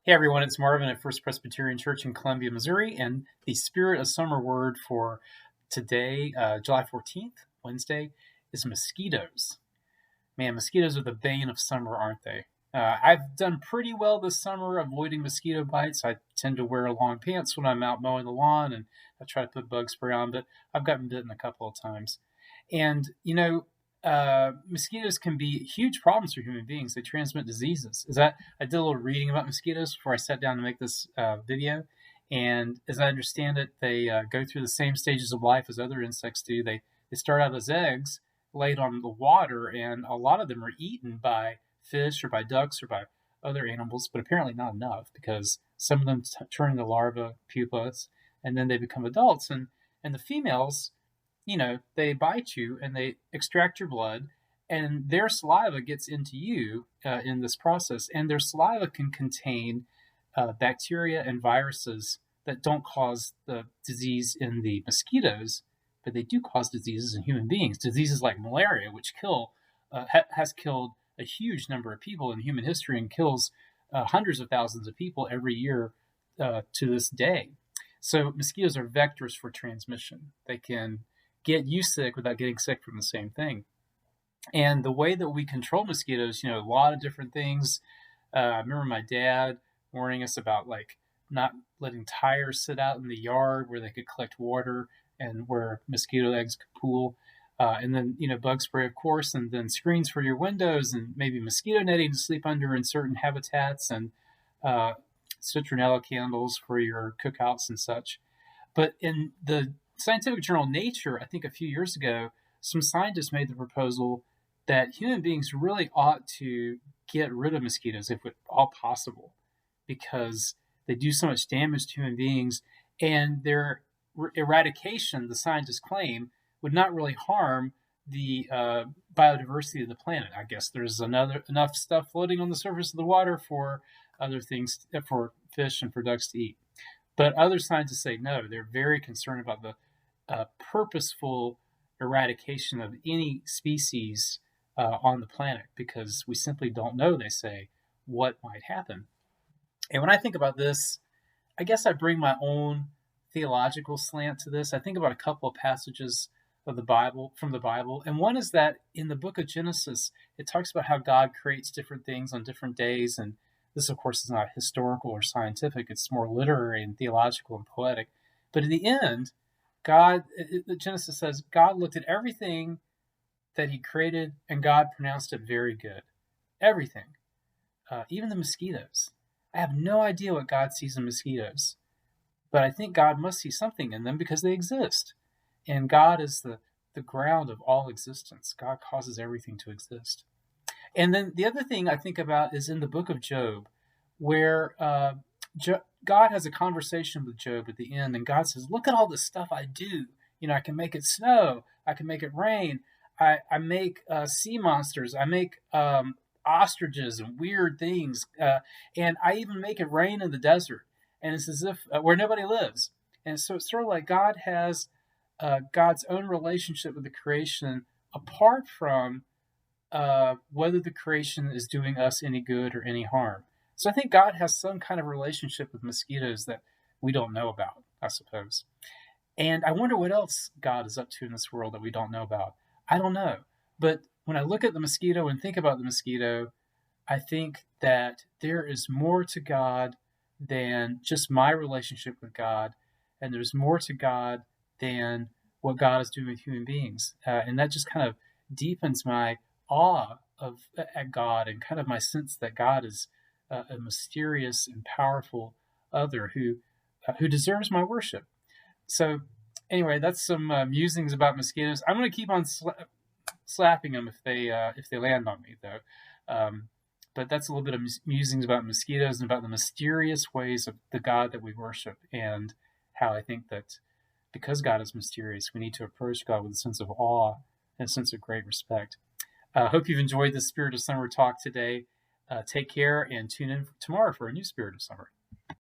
Hey everyone, it's Marvin at First Presbyterian Church in Columbia, Missouri, and the Spirit of Summer word for today, July 14th, Wednesday, is mosquitoes. Man, mosquitoes are the bane of summer, aren't they? I've done pretty well this summer avoiding mosquito bites. I tend to wear long pants when I'm out mowing the lawn, and I try to put bug spray on, but I've gotten bitten a couple of times. And, mosquitoes can be huge problems for human beings. They transmit diseases. I did a little reading about mosquitoes before I sat down to make this video. And as I understand it, they go through the same stages of life as other insects do. They start out as eggs laid on the water, and a lot of them are eaten by fish or by ducks or by other animals, but apparently not enough because some of them turn into larvae, pupas, and then they become adults. And the females, they bite you and they extract your blood, and their saliva gets into you in this process. And their saliva can contain bacteria and viruses that don't cause the disease in the mosquitoes, but they do cause diseases in human beings. Diseases like malaria, which has killed a huge number of people in human history and kills hundreds of thousands of people every year to this day. So mosquitoes are vectors for transmission. They can get you sick without getting sick from the same thing. And the way that we control mosquitoes, a lot of different things. I remember my dad warning us about not letting tires sit out in the yard where they could collect water and where mosquito eggs could pool. And then, bug spray, of course, and then screens for your windows and maybe mosquito netting to sleep under in certain habitats, and citronella candles for your cookouts and such. But in the scientific journal Nature, I think a few years ago, some scientists made the proposal that human beings really ought to get rid of mosquitoes if at all possible, because they do so much damage to human beings, and their eradication, the scientists claim, would not really harm the biodiversity of the planet. I guess there's enough stuff floating on the surface of the water for other things, for fish and for ducks to eat. But other scientists say no. They're very concerned about the purposeful eradication of any species on the planet, because we simply don't know, they say, what might happen. And when I think about this, I guess I bring my own theological slant to this. I think about a couple of passages of the Bible, from the Bible. And one is that in the book of Genesis, it talks about how God creates different things on different days. And this, of course, is not historical or scientific. It's more literary and theological and poetic. But in the end, Genesis says, God looked at everything that he created, and God pronounced it very good. Everything. Even the mosquitoes. I have no idea what God sees in mosquitoes, but I think God must see something in them because they exist. And God is the ground of all existence. God causes everything to exist. And then the other thing I think about is in the book of Job, where God has a conversation with Job at the end, and God says, look at all the stuff I do. I can make it snow. I can make it rain. I make sea monsters. I make ostriches and weird things. And I even make it rain in the desert. And it's as if where nobody lives. And so it's sort of like God has God's own relationship with the creation apart from whether the creation is doing us any good or any harm. So I think God has some kind of relationship with mosquitoes that we don't know about, I suppose. And I wonder what else God is up to in this world that we don't know about. I don't know. But when I look at the mosquito and think about the mosquito, I think that there is more to God than just my relationship with God. And there's more to God than what God is doing with human beings. And that just kind of deepens my awe at God, and kind of my sense that God is a mysterious and powerful other who deserves my worship. So anyway, that's some musings about mosquitoes. I'm going to keep on slapping them if they land on me, though. But that's a little bit of musings about mosquitoes and about the mysterious ways of the God that we worship, and how I think that because God is mysterious, we need to approach God with a sense of awe and a sense of great respect. Hope you've enjoyed the Spirit of Summer talk today. Take care and tune in tomorrow for a new Spirit of Summer.